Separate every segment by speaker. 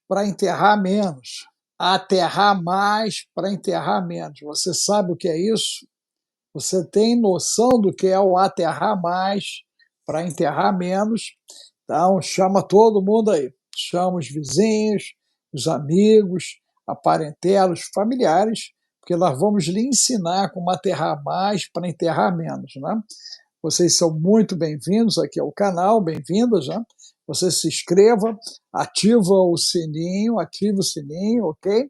Speaker 1: para enterrar menos. Aterrar mais para enterrar menos. Você sabe o que é isso? Você tem noção do que é o aterrar mais para enterrar menos? Então, chama todo mundo aí. Chama os vizinhos, os amigos, a parentela, os familiares, porque nós vamos lhe ensinar como aterrar mais para enterrar menos, né? Vocês são muito bem-vindos aqui ao canal, bem-vindas, né? Você se inscreva, ativa o sininho, ok?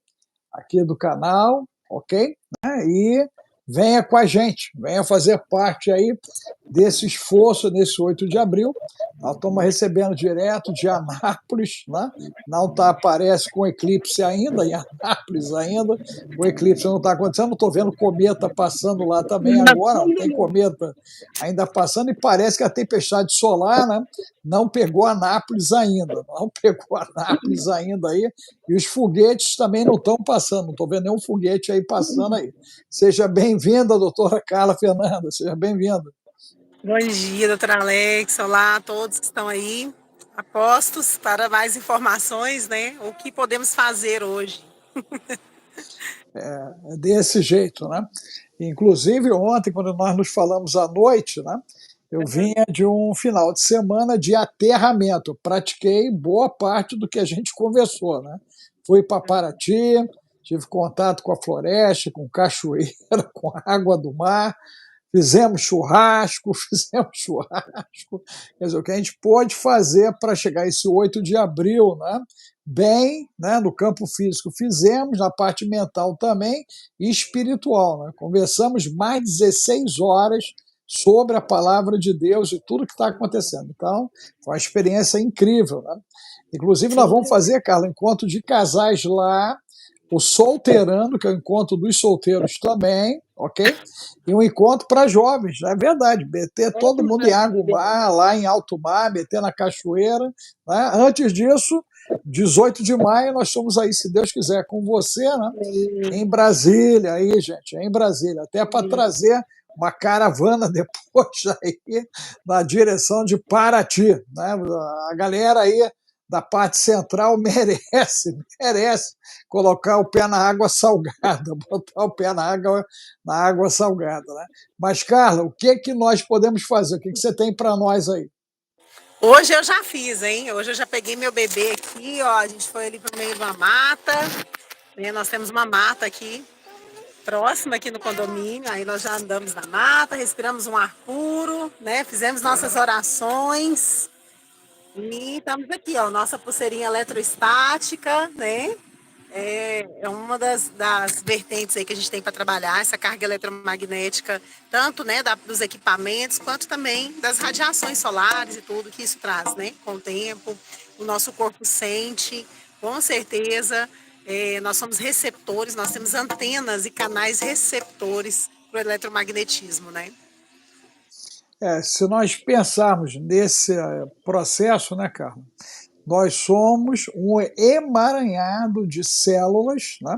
Speaker 1: Aqui do canal, ok? E venha com a gente, venha fazer parte aí desse esforço nesse 8 de abril. Nós estamos recebendo direto de Anápolis, né? Não tá, aparece com eclipse ainda, em Anápolis ainda, o eclipse não está acontecendo, estou vendo cometa passando lá também agora, não tem cometa ainda passando, e parece que a tempestade solar, né, não pegou Anápolis ainda, não pegou Anápolis ainda aí, e os foguetes também não estão passando, não estou vendo nenhum foguete aí passando aí. Seja bem-vinda, doutora Carla Fernanda, seja bem-vinda.
Speaker 2: Bom dia, doutora Alex. Olá a todos que estão aí. Apostos para mais informações, né? O que podemos fazer hoje?
Speaker 1: É desse jeito, né? Inclusive, ontem, quando nós nos falamos à noite, né? Eu vinha de um final de semana de aterramento. Pratiquei boa parte do que a gente conversou, né? Fui para Paraty, tive contato com a floresta, com cachoeira, com a água do mar, fizemos churrasco, fizemos churrasco. Quer dizer, o que a gente pôde fazer para chegar esse 8 de abril, né? Bem, né, no campo físico fizemos, na parte mental também e espiritual. Né? Conversamos mais de 16 horas sobre a palavra de Deus e tudo que está acontecendo. Então, foi uma experiência incrível. Né? Inclusive, nós vamos fazer, Carla, encontro de casais lá, o Solteirando, que é o encontro dos solteiros também, ok? E um encontro para jovens, é verdade, meter todo mundo em água mar, lá em alto mar, meter na cachoeira. Né? Antes disso, 18 de maio, nós estamos aí, se Deus quiser, com você, né? Em Brasília, aí, gente, em Brasília, até para trazer uma caravana depois aí na direção de Paraty. Né? A galera aí da parte central merece colocar o pé na água salgada, botar o pé na água salgada. Né? Mas, Carla, o que, que nós podemos fazer? O que, que você tem para nós aí?
Speaker 2: Hoje eu já fiz, hein? Hoje eu já peguei meu bebê aqui, ó. A gente foi ali para o meio de uma mata. Né? Nós temos uma mata aqui, próxima aqui no condomínio. Aí nós já andamos na mata, respiramos um ar puro, né? Fizemos nossas orações. E estamos aqui, ó, nossa pulseirinha eletrostática, né? É uma das vertentes aí que a gente tem para trabalhar, essa carga eletromagnética, tanto né, dos equipamentos, quanto também das radiações solares e tudo que isso traz, né? Com o tempo, o nosso corpo sente, com certeza, nós somos receptores, nós temos antenas e canais receptores para o eletromagnetismo, né?
Speaker 1: Se nós pensarmos nesse processo, né, Carla? Nós somos um emaranhado de células, né?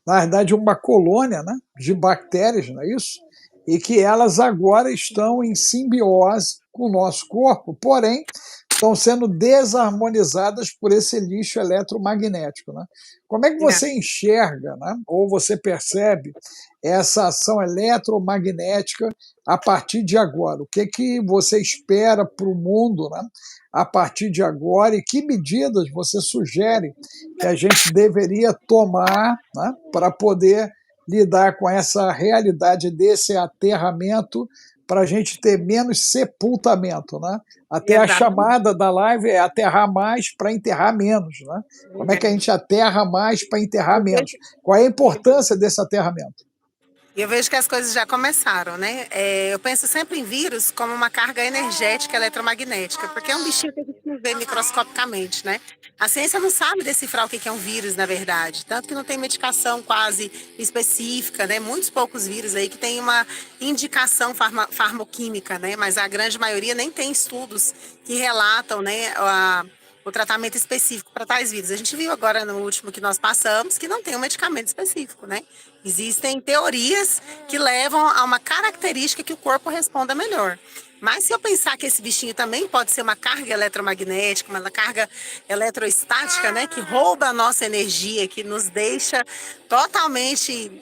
Speaker 1: Na verdade, uma colônia, né, de bactérias, não é isso? E que elas agora estão em simbiose com o nosso corpo, porém, estão sendo desarmonizadas por esse lixo eletromagnético. Né? Como é que você enxerga, né, ou você percebe essa ação eletromagnética a partir de agora? O que, que você espera para o mundo, né, a partir de agora, e que medidas você sugere que a gente deveria tomar, né, para poder lidar com essa realidade desse aterramento, para a gente ter menos sepultamento, né? Até a chamada da live é aterrar mais para enterrar menos, né? Como é que a gente aterra mais para enterrar menos? Qual é a importância desse aterramento?
Speaker 2: E eu vejo que as coisas já começaram, né? Eu penso sempre em vírus como uma carga energética eletromagnética, porque é um bichinho que a gente não vê microscopicamente, né? A ciência não sabe decifrar o que é um vírus, na verdade. Tanto que não tem medicação quase específica, né? Muitos poucos vírus aí que tem uma indicação farmoquímica, né? Mas a grande maioria nem tem estudos que relatam, né? o tratamento específico para tais vidas. A gente viu agora no último que nós passamos que não tem um medicamento específico, né? Existem teorias que levam a uma característica que o corpo responda melhor. Mas se eu pensar que esse bichinho também pode ser uma carga eletromagnética, uma carga eletrostática, né, que rouba a nossa energia, que nos deixa totalmente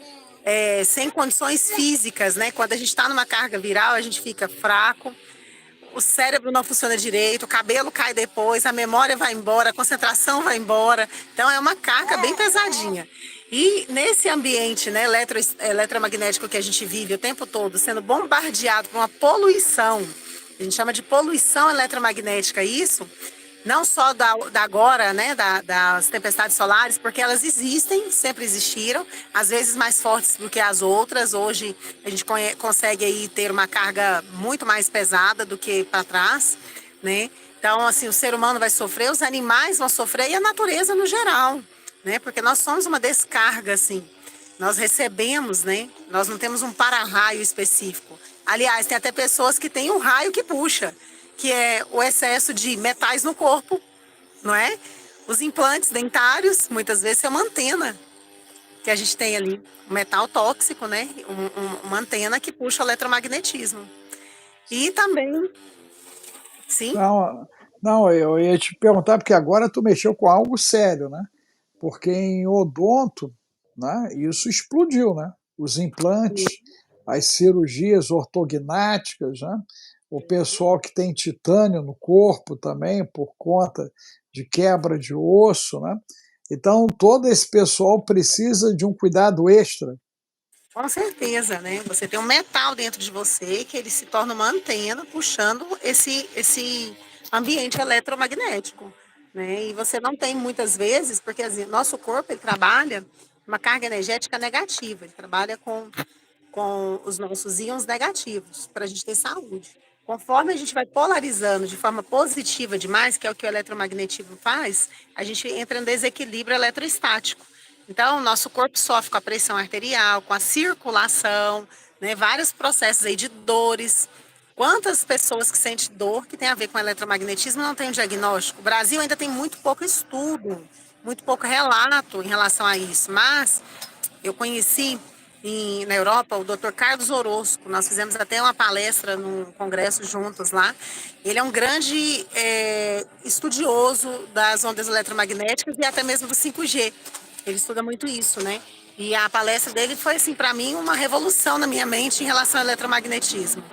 Speaker 2: sem condições físicas, né? Quando a gente está numa carga viral, a gente fica fraco, o cérebro não funciona direito, o cabelo cai depois, a memória vai embora, a concentração vai embora. Então é uma carga bem pesadinha. E nesse ambiente, né, eletromagnético que a gente vive o tempo todo, sendo bombardeado por uma poluição, a gente chama de poluição eletromagnética isso, não só da agora, né, das tempestades solares, porque elas existem, sempre existiram, às vezes mais fortes do que as outras. Hoje a gente consegue aí ter uma carga muito mais pesada do que para trás, né? Então, assim, o ser humano vai sofrer, os animais vão sofrer e a natureza no geral, né? Porque nós somos uma descarga, assim. Nós recebemos, né? Nós não temos um para-raio específico. Aliás, tem até pessoas que têm um raio que puxa, que é o excesso de metais no corpo, não é? Os implantes dentários, muitas vezes é uma antena que a gente tem ali, um metal tóxico, né? Uma antena que puxa o eletromagnetismo. E também, sim,
Speaker 1: Não, não, eu ia te perguntar, porque agora tu mexeu com algo sério, né? Porque em odonto, né, isso explodiu, né? Os implantes, as cirurgias ortognáticas, né? O pessoal que tem titânio no corpo também, por conta de quebra de osso, né? Então, todo esse pessoal precisa de um cuidado extra.
Speaker 2: com certeza, né? Você tem um metal dentro de você que ele se torna uma antena puxando esse ambiente eletromagnético, né? E você não tem muitas vezes, porque assim, nosso corpo ele trabalha uma carga energética negativa, ele trabalha com os nossos íons negativos para a gente ter saúde. Conforme a gente vai polarizando de forma positiva demais, que é o que o eletromagnetismo faz, a gente entra em desequilíbrio eletrostático. Então, o nosso corpo sofre com a pressão arterial, com a circulação, né, vários processos aí de dores. Quantas pessoas que sentem dor que tem a ver com eletromagnetismo não tem um diagnóstico? O Brasil ainda tem muito pouco estudo, muito pouco relato em relação a isso, mas eu conheci na Europa o Dr. Carlos Orozco, nós fizemos até uma palestra num congresso juntos lá. Ele é um grande estudioso das ondas eletromagnéticas e até mesmo do 5G. Ele estuda muito isso, né? E a palestra dele foi, assim, para mim, uma revolução na minha mente em relação ao eletromagnetismo.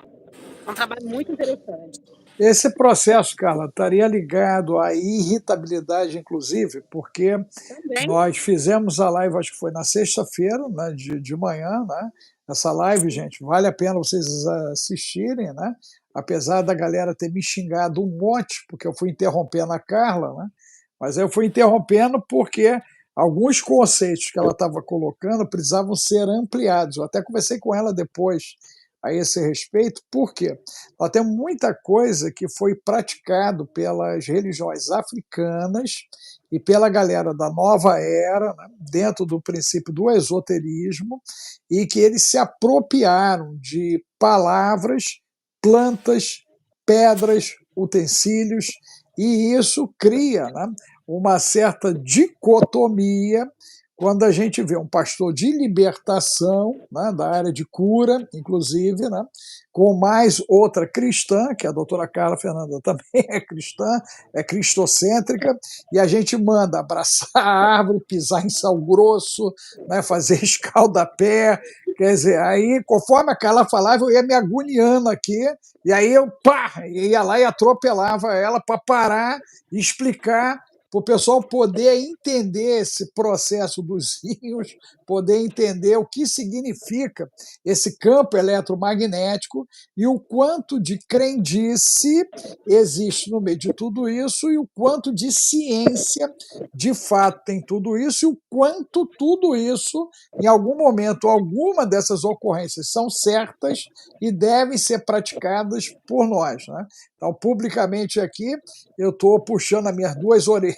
Speaker 2: É um trabalho muito interessante.
Speaker 1: Esse processo, Carla, estaria ligado à irritabilidade, inclusive, porque
Speaker 2: Também.
Speaker 1: nós fizemos a live, acho que foi na sexta-feira, né, de manhã, né? Essa live, gente, vale a pena vocês assistirem, né? Apesar da galera ter me xingado um monte, porque eu fui interrompendo a Carla, né? Mas eu fui interrompendo porque alguns conceitos que ela estava colocando precisavam ser ampliados. Eu até conversei com ela depois a esse respeito, por quê? Nós temos muita coisa que foi praticado pelas religiões africanas e pela galera da nova era, né, dentro do princípio do esoterismo, e que eles se apropriaram de palavras, plantas, pedras, utensílios, e isso cria, né, uma certa dicotomia quando a gente vê um pastor de libertação, né, da área de cura, inclusive, né, com mais outra cristã, que a doutora Carla Fernanda também é cristã, é cristocêntrica, e a gente manda abraçar a árvore, pisar em sal grosso, né, fazer escaldapé, quer dizer, aí conforme a Carla falava, eu ia me agoniando aqui, e aí eu ia lá e atropelava ela para parar e explicar para o pessoal poder entender esse processo dos íons, poder entender o que significa esse campo eletromagnético e o quanto de crendice existe no meio de tudo isso e o quanto de ciência de fato tem tudo isso e o quanto tudo isso, em algum momento, alguma dessas ocorrências são certas e devem ser praticadas por nós, né? Então, publicamente aqui, eu estou puxando as minhas duas orelhas,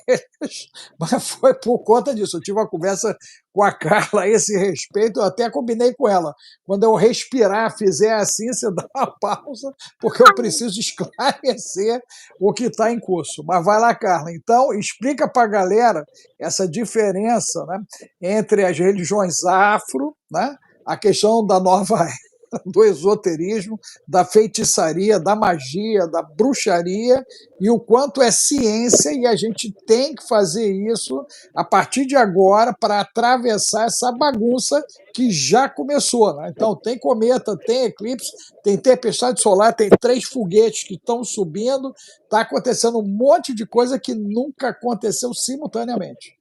Speaker 1: mas foi por conta disso. Eu tive uma conversa com a Carla a esse respeito, eu até combinei com ela. Quando eu respirar, fizer assim, você dá uma pausa, porque eu preciso esclarecer o que está em curso. Mas vai lá, Carla. Então, explica para a galera essa diferença, né, entre as religiões afro, né, a questão da nova do esoterismo, da feitiçaria, da magia, da bruxaria, e o quanto é ciência, e a gente tem que fazer isso a partir de agora para atravessar essa bagunça que já começou. Né? Então, tem cometa, tem eclipse, tem tempestade solar, tem 3 foguetes que estão subindo, está acontecendo um monte de coisa que nunca aconteceu simultaneamente.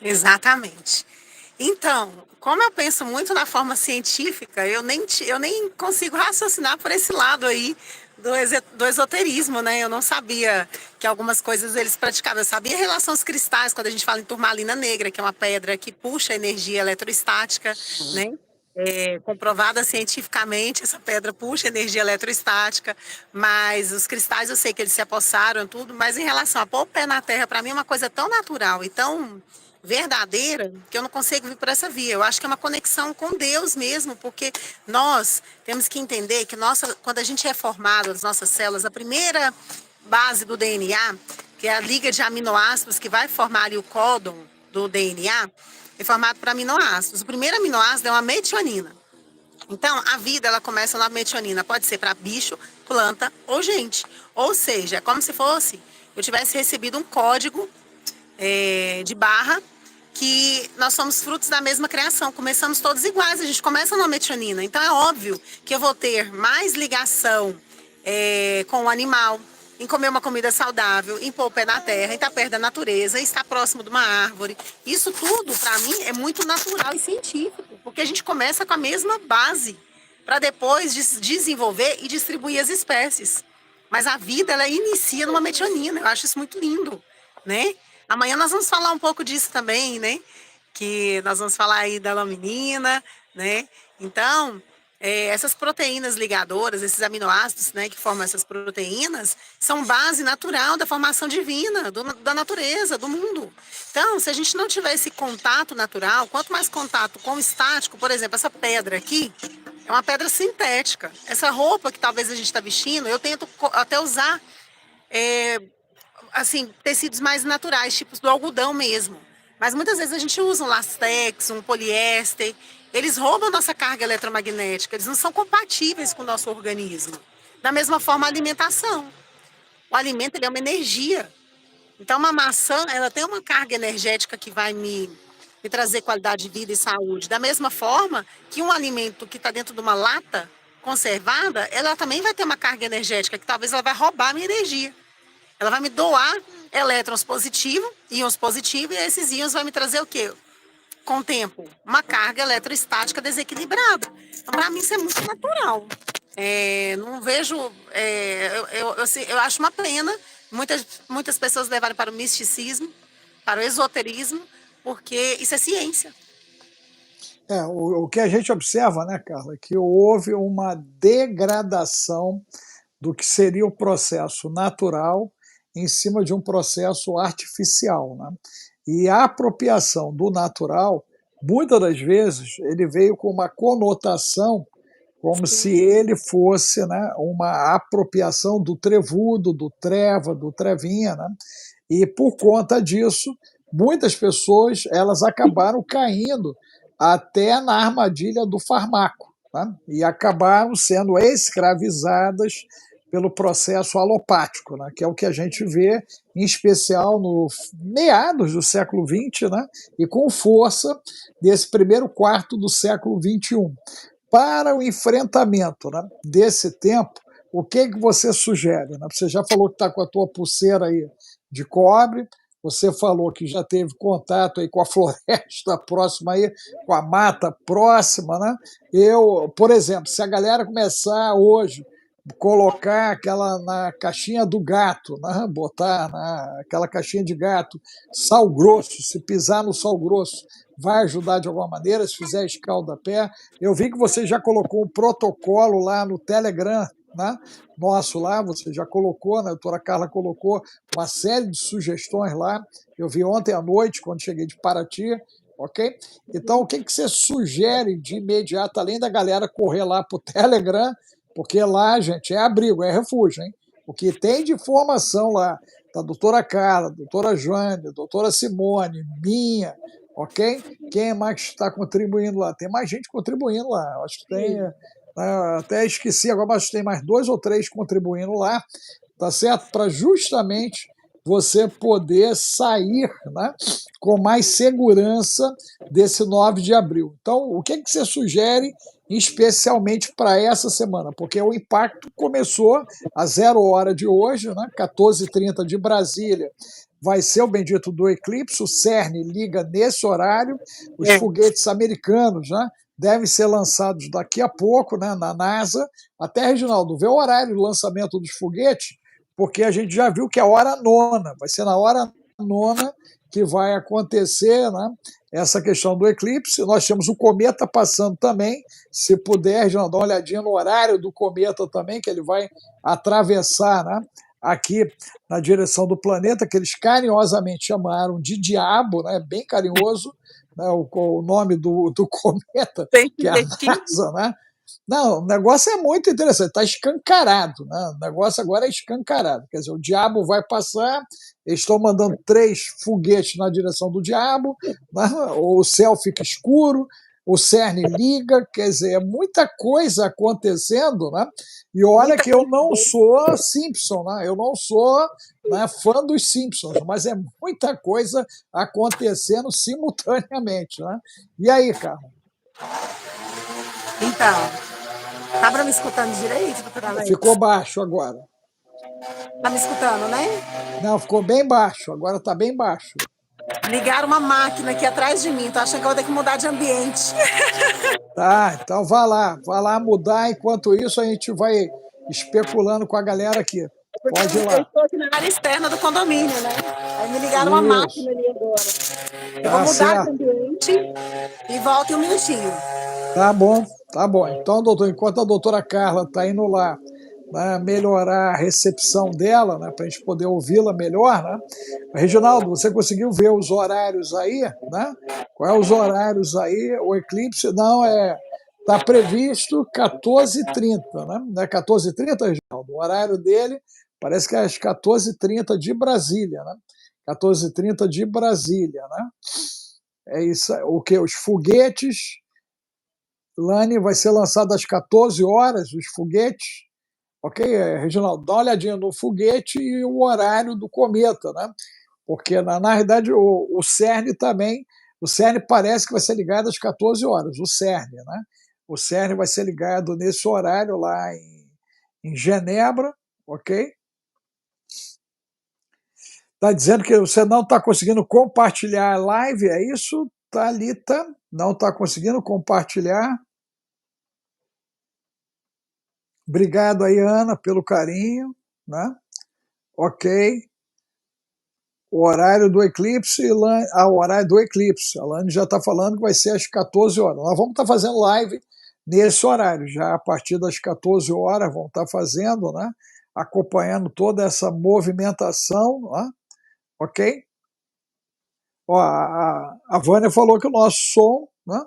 Speaker 2: Exatamente. Então, como eu penso muito na forma científica, eu nem consigo raciocinar por esse lado aí do esoterismo, né? Eu não sabia que algumas coisas eles praticavam. Eu sabia em relação aos cristais, quando a gente fala em turmalina negra, que é uma pedra que puxa energia eletrostática, né? Comprovada cientificamente, essa pedra puxa energia eletrostática, mas os cristais eu sei que eles se apossaram tudo, mas em relação a pôr o pé na terra, para mim é uma coisa tão natural e tão verdadeira que eu não consigo vir por essa via. Eu acho que é uma conexão com Deus mesmo, porque nós temos que entender que quando a gente é formado, as nossas células, a primeira base do DNA, que é a liga de aminoácidos que vai formar ali o códon do DNA, é formado por aminoácidos. O primeiro aminoácido é uma metionina. Então, a vida ela começa na metionina, pode ser para bicho, planta ou gente. Ou seja, é como se fosse eu tivesse recebido um código de barra que nós somos frutos da mesma criação, começamos todos iguais, a gente começa na metionina. Então, é óbvio que eu vou ter mais ligação com o animal, em comer uma comida saudável, em pôr o pé na terra, em estar perto da natureza, em estar próximo de uma árvore. Isso tudo, para mim, é muito natural e científico, porque a gente começa com a mesma base, para depois desenvolver e distribuir as espécies. Mas a vida, ela inicia numa metionina, eu acho isso muito lindo, né? Amanhã nós vamos falar um pouco disso também, né? Que nós vamos falar aí da laminina, né? Então, essas proteínas ligadoras, esses aminoácidos, né, que formam essas proteínas, são base natural da formação divina, da natureza, do mundo. Então, se a gente não tiver esse contato natural, quanto mais contato com o estático, por exemplo, essa pedra aqui, é uma pedra sintética. Essa roupa que talvez a gente está vestindo, eu tento até usar assim, tecidos mais naturais, tipos do algodão mesmo. Mas muitas vezes a gente usa um lastex, um poliéster. Eles roubam nossa carga eletromagnética, eles não são compatíveis com o nosso organismo. Da mesma forma, a alimentação. O alimento ele é uma energia. Então, uma maçã, ela tem uma carga energética que vai me trazer qualidade de vida e saúde. Da mesma forma que um alimento que está dentro de uma lata conservada, ela também vai ter uma carga energética que talvez ela vai roubar a minha energia. Ela vai me doar elétrons positivos, íons positivos, e esses íons vão me trazer o quê? Com o tempo, uma carga eletrostática desequilibrada. Então, para mim, isso é muito natural. Não vejo. Eu acho uma pena muitas pessoas levarem para o misticismo, para o esoterismo, porque isso é ciência.
Speaker 1: O que a gente observa, né, Carla, é que houve uma degradação do que seria o processo natural em cima de um processo artificial. Né? E a apropriação do natural, muitas das vezes, ele veio com uma conotação como se ele fosse, né, uma apropriação do trevudo, do treva, do trevinha, né? E por conta disso, muitas pessoas elas acabaram caindo até na armadilha do farmaco, né? E acabaram sendo escravizadas pelo processo alopático, né? Que é o que a gente vê, em especial no meados do século XX, né? E com força desse primeiro quarto do século XXI. Para o enfrentamento, né, desse tempo, o que você sugere? Né? Você já falou que está com a tua pulseira aí de cobre, você falou que já teve contato aí com a floresta próxima aí, com a mata próxima, né? Eu, por exemplo, se a galera começar hoje colocar aquela na caixinha do gato, né? Botar aquela caixinha de gato, sal grosso, se pisar no sal grosso, vai ajudar de alguma maneira, se fizer escaldapé. Eu vi que você já colocou um protocolo lá no Telegram, né, nosso lá, você já colocou, né, a doutora Carla colocou uma série de sugestões lá, eu vi ontem à noite, quando cheguei de Paraty, ok? Então, o que, que você sugere de imediato, além da galera correr lá para o Telegram, porque lá, gente, é abrigo, é refúgio, hein? O que tem de informação lá, da doutora Carla, doutora Joane, doutora Simone, minha, ok? Quem mais está contribuindo lá? Tem mais gente contribuindo lá. Acho que tem. Até esqueci agora, mas tem mais 2 ou 3 contribuindo lá, tá certo? Para justamente você poder sair, né, com mais segurança desse 9 de abril. Então, o que, que você sugere especialmente para essa semana? Porque o impacto começou a 0 hora de hoje, né, 14h30 de Brasília, vai ser o bendito do eclipse, o CERN liga nesse horário, os
Speaker 2: É.
Speaker 1: foguetes americanos, né, devem ser lançados daqui a pouco, né, na NASA. Até, Reginaldo, vê o horário do lançamento dos foguetes, porque a gente já viu que é a hora nona, vai ser na hora nona que vai acontecer, né, essa questão do eclipse. Nós temos o cometa passando também, se puder, já dá uma olhadinha no horário do cometa também, que ele vai atravessar, né, aqui na direção do planeta, que eles carinhosamente chamaram de Diabo, né, bem carinhoso, né, o nome do cometa,
Speaker 2: Tem
Speaker 1: que é a
Speaker 2: jeitinho.
Speaker 1: NASA, né? Não, o negócio é muito interessante, está escancarado, né? O negócio agora é escancarado. Quer dizer, o diabo vai passar, eles estão mandando 3 foguetes na direção do diabo, né? O céu fica escuro, o CERN liga, quer dizer, é muita coisa acontecendo, né? E olha
Speaker 2: Muita
Speaker 1: que eu não
Speaker 2: coincidência.
Speaker 1: sou Simpson, né? Eu não sou, né, fã dos Simpsons, mas é muita coisa acontecendo simultaneamente, né? E aí, cara?
Speaker 2: Então, tá me escutando direito, doutora
Speaker 1: Ficou
Speaker 2: Alex?
Speaker 1: baixo agora.
Speaker 2: Tá me escutando, né?
Speaker 1: Não, ficou bem baixo, agora está bem baixo.
Speaker 2: Ligaram uma máquina aqui atrás de mim, tô achando que eu vou ter que mudar de ambiente.
Speaker 1: Tá, então vá lá mudar, enquanto isso a gente vai especulando com a galera aqui.
Speaker 2: Porque
Speaker 1: Pode ir
Speaker 2: eu
Speaker 1: lá.
Speaker 2: estou aqui na área externa do condomínio, né? Aí me ligaram uma
Speaker 1: Isso,
Speaker 2: máquina ali agora. Eu vou
Speaker 1: tá
Speaker 2: mudar de
Speaker 1: certo.
Speaker 2: ambiente e volto em um minutinho.
Speaker 1: Tá bom, tá bom. Então, doutor, enquanto a doutora Carla está indo lá, né, melhorar a recepção dela, né, para a gente poder ouvi-la melhor, né? Reginaldo, você conseguiu ver os horários aí, né? Quais é os horários aí? O eclipse não é, está previsto 14h30, né? Não é 14h30, Reginaldo? O horário dele parece que é às 14h30 de Brasília, né? 14h30 de Brasília, né? É isso. O que? Os foguetes Lani vai ser lançado às 14 horas, os foguetes. Ok, Reginaldo, dá uma olhadinha no foguete e o horário do cometa, né? Porque, na realidade, o CERN também, o CERN parece que vai ser ligado às 14 horas, o CERN, né? O CERN vai ser ligado nesse horário lá em Genebra, ok? Está dizendo que você não está conseguindo compartilhar a live, é isso, Thalita? Não está conseguindo compartilhar? Obrigado aí, Ana, pelo carinho, né? Ok. O horário do eclipse, o horário do eclipse. A Lani já está falando que vai ser às 14 horas. Nós vamos estar fazendo live nesse horário, já a partir das 14 horas, vamos estar fazendo, né? Acompanhando toda essa movimentação, né? Ok? Ó, a Vânia falou que o nosso som, né?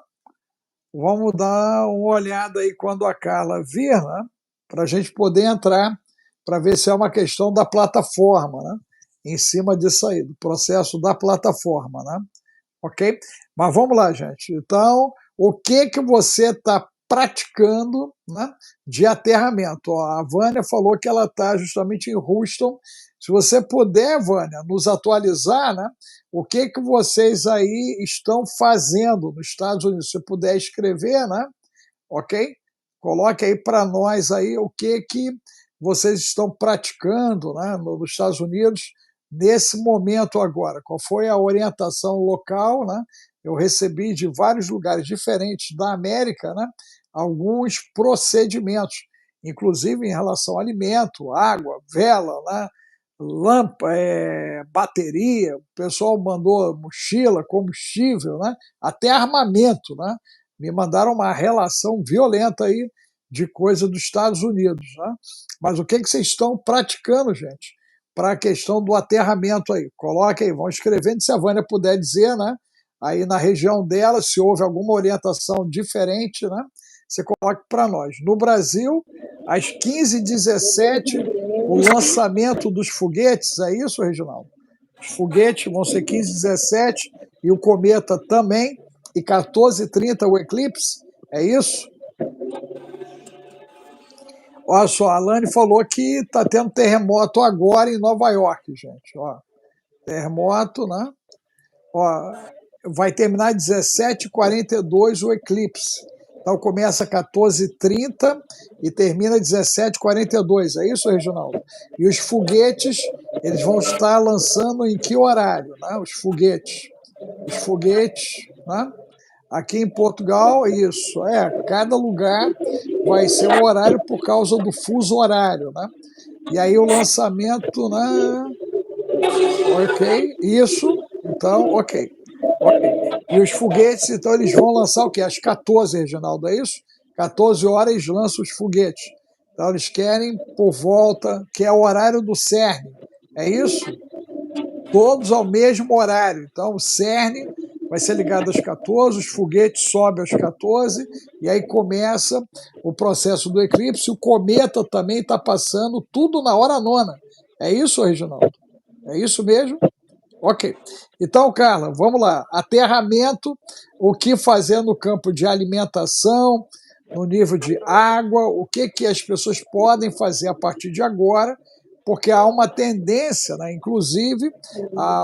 Speaker 1: Vamos dar uma olhada aí quando a Carla vir, né? Para a gente poder entrar, para ver se é uma questão da plataforma, né? Em cima disso aí, do processo da plataforma, né? Ok? Mas vamos lá, gente. Então, o que que você está praticando, né, de aterramento? Ó, a Vânia falou que ela está justamente em Houston. Se você puder, Vânia, nos atualizar, né, o que que vocês aí estão fazendo nos Estados Unidos? Se puder escrever, né, ok? Coloque aí para nós aí o que que vocês estão praticando, né, nos Estados Unidos nesse momento agora. Qual foi a orientação local, né? Eu recebi de vários lugares diferentes da América, né, alguns procedimentos, inclusive em relação a alimento, água, vela, né, lâmpada, bateria, o pessoal mandou mochila, combustível, né, até armamento, né? Me mandaram uma relação violenta aí de coisa dos Estados Unidos. Né? Mas o que vocês estão praticando, gente, para a questão do aterramento aí? Coloque aí, vão escrevendo, se a Vânia puder dizer, né? Aí na região dela, se houve alguma orientação diferente, né? Você coloque para nós. No Brasil, às 15h17, o lançamento dos foguetes, é isso, Reginaldo? Os foguetes vão ser 15h17 e o cometa também, e 14h30 o eclipse, é isso? Olha só, a Alane falou que está tendo terremoto agora em Nova York, gente. Ó, terremoto, né? Ó, vai terminar 17h42 o eclipse. Então começa 14h30 e termina 17h42. É isso, Reginaldo? E os foguetes, eles vão estar lançando em que horário? Né? Os foguetes. Os foguetes, né? Aqui em Portugal, isso. Cada lugar vai ser um horário por causa do fuso horário, né? E aí o lançamento, né? Ok, isso. Então, ok. Ok. E os foguetes, então, eles vão lançar o quê? Às 14, Reginaldo, é isso? 14 horas eles lançam os foguetes. Então, eles querem por volta, que é o horário do CERN. É isso? Todos ao mesmo horário. Então, o CERN vai ser ligado às 14, os foguetes sobem às 14, e aí começa o processo do eclipse. O cometa também está passando tudo na hora nona. É isso, Reginaldo? É isso mesmo? Ok. Então, Carla, vamos lá. Aterramento, o que fazer no campo de alimentação, no nível de água, o que as pessoas podem fazer a partir de agora, porque há uma tendência, né, inclusive,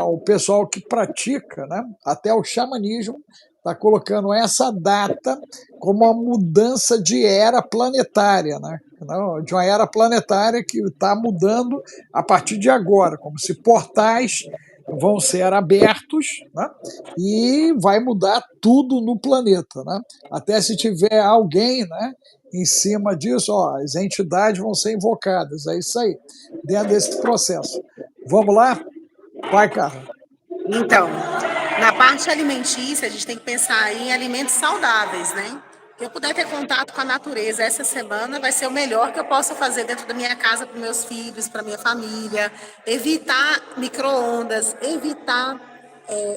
Speaker 1: o pessoal que pratica, né, até o xamanismo, está colocando essa data como uma mudança de era planetária, né? De uma era planetária que está mudando a partir de agora, como se portais vão ser abertos, né? E vai mudar tudo no planeta, né? Até se tiver alguém, né, em cima disso, ó, as entidades vão ser invocadas, é isso aí, dentro desse processo. Vamos lá? Vai, Carla.
Speaker 2: Então, na parte alimentícia, a gente tem que pensar em alimentos saudáveis, né? Que eu puder ter contato com a natureza essa semana vai ser o melhor que eu possa fazer dentro da minha casa para meus filhos, para minha família. Evitar micro-ondas, evitar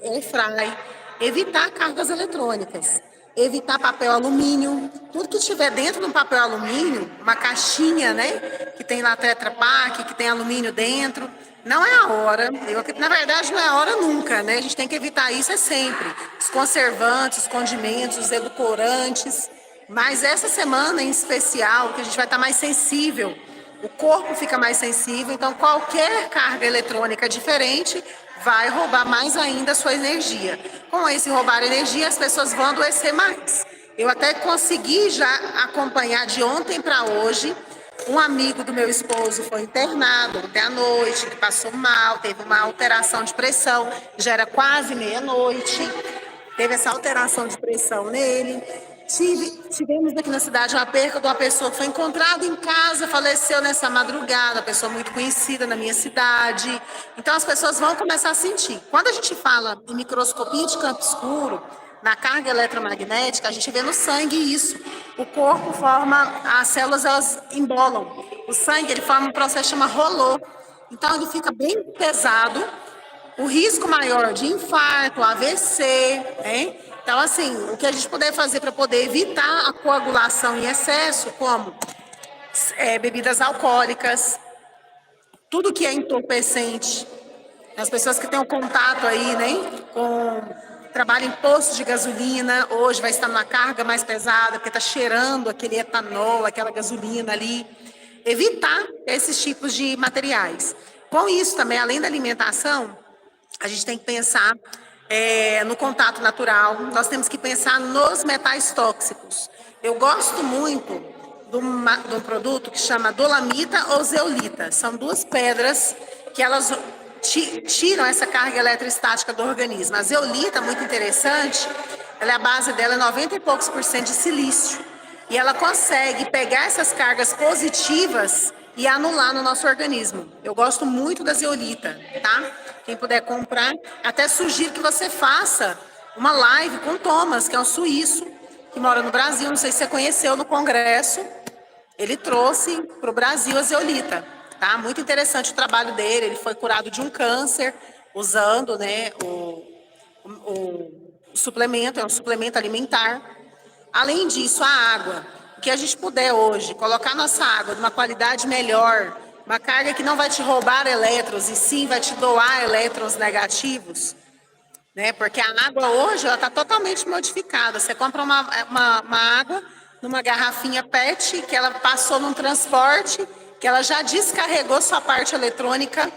Speaker 2: airfry, evitar cargas eletrônicas, evitar papel alumínio. Tudo que tiver dentro do papel alumínio, uma caixinha, né? Que tem lá Tetra Pak, que tem alumínio dentro. Não é a hora, na verdade não é a hora nunca, né? A gente tem que evitar isso sempre. Os conservantes, os condimentos, os edulcorantes. Mas essa semana em especial, que a gente vai estar mais sensível, o corpo fica mais sensível, então qualquer carga eletrônica diferente vai roubar mais ainda a sua energia. Com esse roubar energia, as pessoas vão adoecer mais. Eu até consegui já acompanhar de ontem para hoje. Um amigo do meu esposo foi internado ontem à noite, ele passou mal, teve uma alteração de pressão, já era quase meia-noite, teve essa alteração de pressão nele. Tivemos aqui na cidade uma perca de uma pessoa que foi encontrada em casa, faleceu nessa madrugada, uma pessoa muito conhecida na minha cidade. Então as pessoas vão começar a sentir. Quando a gente fala em microscopia de campo escuro, na carga eletromagnética, a gente vê no sangue isso. O corpo forma, as células elas embolam. O sangue ele forma um processo que chama rolô. Então ele fica bem pesado. O risco maior de infarto, AVC, né? Então, assim, o que a gente puder fazer para poder evitar a coagulação em excesso, como bebidas alcoólicas, tudo que é entorpecente, as pessoas que têm um contato aí, né, com trabalho em postos de gasolina, hoje vai estar numa carga mais pesada, porque está cheirando aquele etanol, aquela gasolina ali. Evitar esses tipos de materiais. Com isso também, além da alimentação, a gente tem que pensar no contato natural, nós temos que pensar nos metais tóxicos. Eu gosto muito de um produto que chama dolamita ou zeolita. São duas pedras que elas tiram essa carga eletrostática do organismo. A zeolita, muito interessante, a base dela é 90 e poucos por cento de silício. E ela consegue pegar essas cargas positivas e anular no nosso organismo. Eu gosto muito da zeolita, tá? Quem puder comprar, até sugiro que você faça uma live com o Thomas, que é um suíço, que mora no Brasil, não sei se você conheceu no congresso. ele trouxe para o Brasil a zeolita, tá? Muito interessante o trabalho dele, ele foi curado de um câncer usando, né, o suplemento, é um suplemento alimentar. Além disso, a água, o que a gente puder hoje, colocar nossa água de uma qualidade melhor, uma carga que não vai te roubar elétrons e sim vai te doar elétrons negativos, né? Porque a água hoje ela está totalmente modificada. Você compra uma água numa garrafinha PET que ela passou num transporte, que ela já descarregou sua parte eletrônica,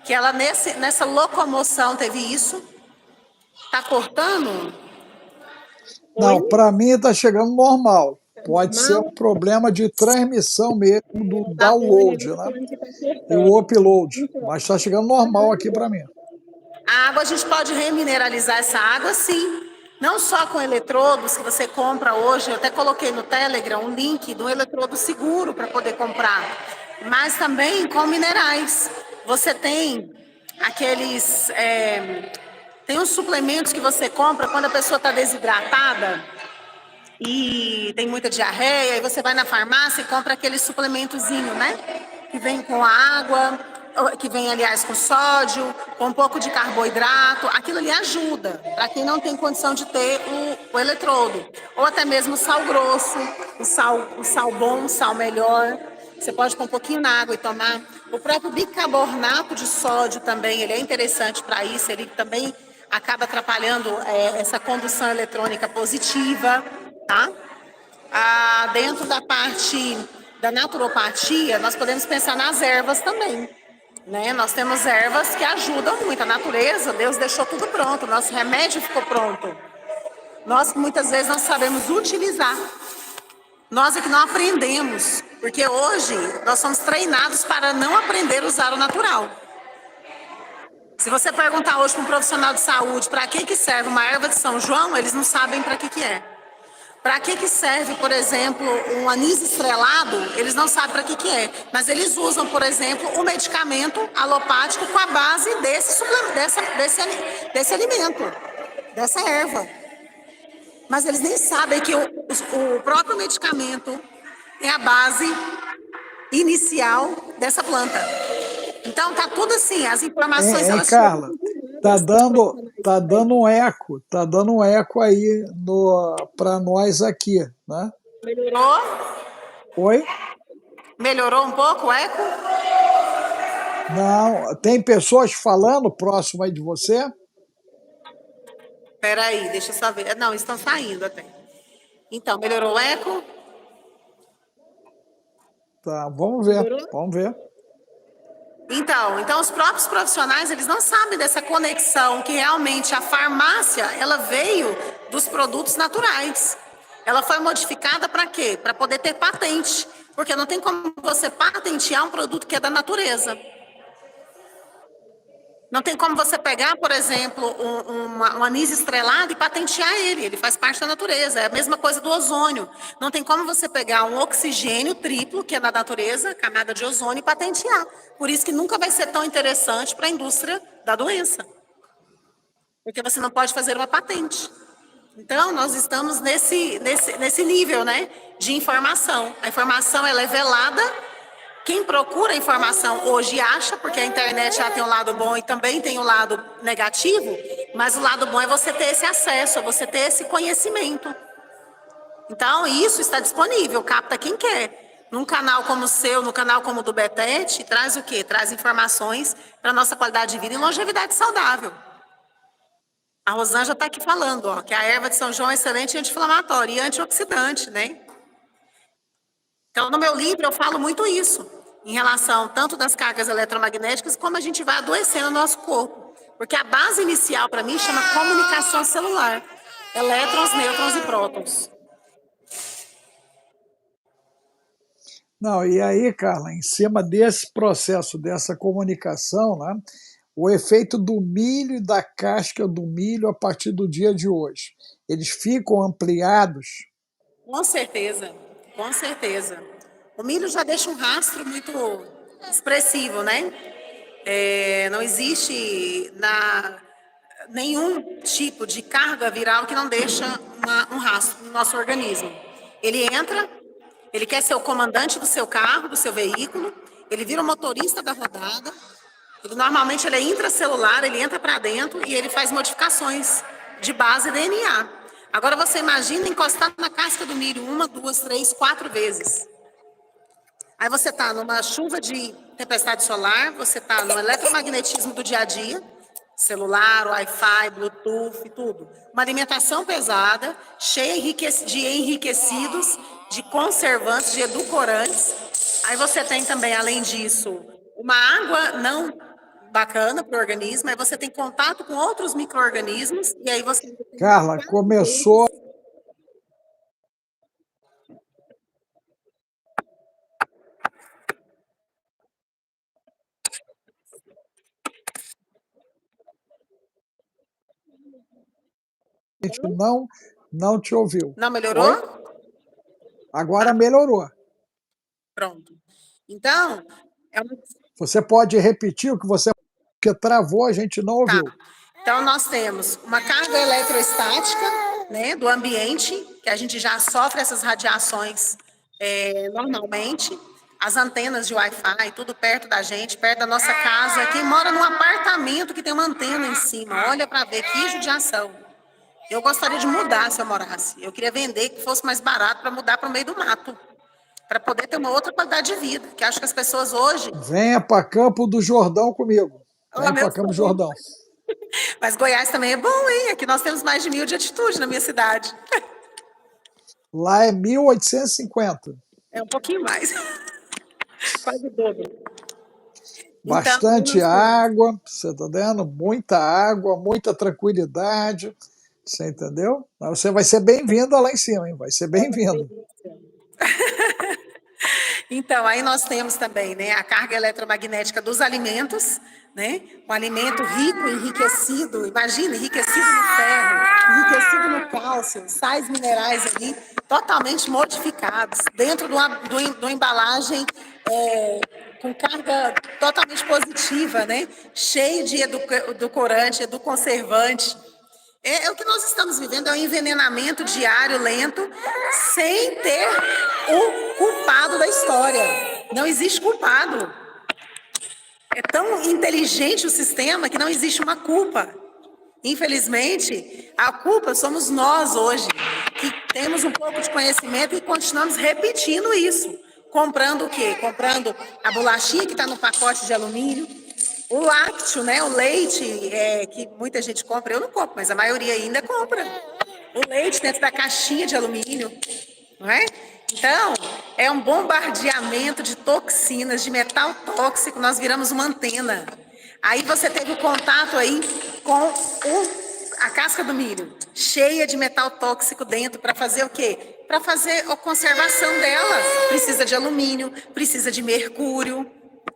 Speaker 2: que ela nessa locomoção teve isso. Tá cortando?
Speaker 1: Não,
Speaker 2: Oi?
Speaker 1: para mim está chegando normal. Pode ser um
Speaker 2: Normal?
Speaker 1: problema de transmissão mesmo do
Speaker 2: Tá bom, ele
Speaker 1: download,
Speaker 2: tá
Speaker 1: né?
Speaker 2: falando que tá
Speaker 1: E o
Speaker 2: cortando.
Speaker 1: upload. Mas está chegando normal aqui para mim.
Speaker 2: A água, a gente pode remineralizar essa água, sim. Não só com eletrodos que você compra hoje, eu até coloquei no Telegram um link do eletrodo seguro para poder comprar, mas também com minerais. Você tem aqueles. Tem uns suplementos que você compra quando a pessoa está desidratada e tem muita diarreia, e você vai na farmácia e compra aquele suplementozinho, né? Que vem com água, que vem, aliás, com sódio, com um pouco de carboidrato. Aquilo ali ajuda para quem não tem condição de ter o eletrodo. Ou até mesmo o sal grosso, o sal bom, o sal melhor. Você pode pôr um pouquinho na água e tomar. O próprio bicarbonato de sódio também, ele é interessante para isso. Ele também acaba atrapalhando essa condução eletrônica positiva, tá? Dentro da parte da naturopatia, nós podemos pensar nas ervas também, né? Nós temos ervas que ajudam muito a natureza, Deus deixou tudo pronto, nosso remédio ficou pronto. Nós muitas vezes não sabemos utilizar. Nós é que não aprendemos, porque hoje nós somos treinados para não aprender a usar o natural. Se você perguntar hoje para um profissional de saúde para que serve uma erva de São João, eles não sabem para que é. Para que serve, por exemplo, um anis estrelado? Eles não sabem para que é, mas eles usam, por exemplo, o medicamento alopático com a base desse alimento, dessa erva. Mas eles nem sabem que o próprio medicamento é a base inicial dessa planta. Então, tá tudo assim, as informações
Speaker 1: Hein,
Speaker 2: elas chegam
Speaker 1: Carla?
Speaker 2: muito profissionais
Speaker 1: Tá
Speaker 2: também.
Speaker 1: dando um eco, tá dando um eco aí para nós aqui, né?
Speaker 2: Melhorou?
Speaker 1: Oi?
Speaker 2: Melhorou um pouco o eco?
Speaker 1: Não, tem pessoas falando próximo aí de você?
Speaker 2: Peraí, deixa eu só ver. Não, estão saindo até. Então, melhorou o eco?
Speaker 1: Tá, vamos ver,
Speaker 2: Melhorou?
Speaker 1: vamos ver.
Speaker 2: Então os próprios profissionais, eles não sabem dessa conexão que realmente a farmácia, ela veio dos produtos naturais. Ela foi modificada para quê? Para poder ter patente, porque não tem como você patentear um produto que é da natureza. Não tem como você pegar, por exemplo, um anis estrelado e patentear ele. Ele faz parte da natureza. É a mesma coisa do ozônio. Não tem como você pegar um oxigênio triplo, que é da natureza, camada de ozônio, e patentear. Por isso que nunca vai ser tão interessante para a indústria da doença. Porque você não pode fazer uma patente. Então, nós estamos nesse nível, né, de informação. A informação ela é velada. Quem procura informação hoje acha, porque a internet já tem um lado bom e também tem o um lado negativo, mas o lado bom é você ter esse acesso, é você ter esse conhecimento. Então, isso está disponível, capta quem quer. Num canal como o seu, no canal como o do Betete, traz o quê? Traz informações para a nossa qualidade de vida e longevidade saudável. A Rosângela está aqui falando, ó, que a erva de São João é excelente anti-inflamatória e antioxidante, né? Então, no meu livro, eu falo muito isso, em relação tanto das cargas eletromagnéticas, como a gente vai adoecendo o nosso corpo. Porque a base inicial, para mim, chama comunicação celular. Elétrons, nêutrons e prótons.
Speaker 1: Não, e aí, Carla, em cima desse processo, dessa comunicação, né, o efeito do milho e da casca do milho a partir do dia de hoje, eles ficam ampliados.
Speaker 2: Com certeza, com certeza. O milho já deixa um rastro muito expressivo, né? Não existe nenhum tipo de carga viral que não deixa um rastro no nosso organismo. Ele entra, Ele quer ser o comandante do seu carro, do seu veículo, ele vira o motorista da rodada. Normalmente ele é intracelular, ele entra para dentro e ele faz modificações de base DNA. Agora você imagina encostar na casca do milho 1, 2, 3, 4 vezes. Aí você está numa chuva de tempestade solar, você está no eletromagnetismo do dia a dia, celular, Wi-Fi, Bluetooth, tudo. Uma alimentação pesada, cheia de enriquecidos, de conservantes, de edulcorantes. Aí você tem também, além disso, uma água não bacana para o organismo, aí você tem contato com outros micro-organismos, e aí você...
Speaker 1: Carla, começou... A gente não te ouviu.
Speaker 2: Não melhorou?
Speaker 1: Oi? Agora melhorou.
Speaker 2: Pronto. Então,
Speaker 1: você pode repetir o que você... porque travou, a gente não ouviu.
Speaker 2: Tá. Então, nós temos uma carga eletrostática, né, do ambiente, que a gente já sofre essas radiações normalmente, as antenas de Wi-Fi, tudo perto da gente, perto da nossa casa. Quem mora num apartamento que tem uma antena em cima, olha para ver que judiação. Eu gostaria de mudar se eu morasse. Eu queria vender que fosse mais barato para mudar para o meio do mato, para poder ter uma outra qualidade de vida, que acho que as pessoas hoje...
Speaker 1: Venha para Campo do Jordão comigo. Vem para Campo do Jordão.
Speaker 2: Mas Goiás também é bom, hein? Aqui nós temos mais de 1000 de altitude na minha cidade.
Speaker 1: Lá é 1850.
Speaker 2: É um pouquinho mais. Quase o dobro.
Speaker 1: Bastante água, você está vendo? Muita água, muita tranquilidade. Você entendeu? Você vai ser bem-vindo lá em cima, hein? Vai ser bem-vindo.
Speaker 2: Então, aí nós temos também, né, a carga eletromagnética dos alimentos, né? Um alimento rico, enriquecido, imagina, enriquecido no ferro, enriquecido no cálcio, sais minerais ali, totalmente modificados, dentro de uma embalagem com carga totalmente positiva, né? Cheio de edulcorante, edulconservante. O que nós estamos vivendo é um envenenamento diário, lento, sem ter o culpado da história. Não existe culpado. É tão inteligente o sistema que não existe uma culpa. Infelizmente, a culpa somos nós hoje, que temos um pouco de conhecimento e continuamos repetindo isso. Comprando o quê? Comprando a bolachinha que está no pacote de alumínio, o lácteo, né? O leite, que muita gente compra, eu não compro, mas a maioria ainda compra. O leite dentro da caixinha de alumínio, não é? Então, é um bombardeamento de toxinas, de metal tóxico, nós viramos uma antena. Aí você teve o contato aí com a casca do milho, cheia de metal tóxico dentro, para fazer o quê? Para fazer a conservação dela. Precisa de alumínio, precisa de mercúrio,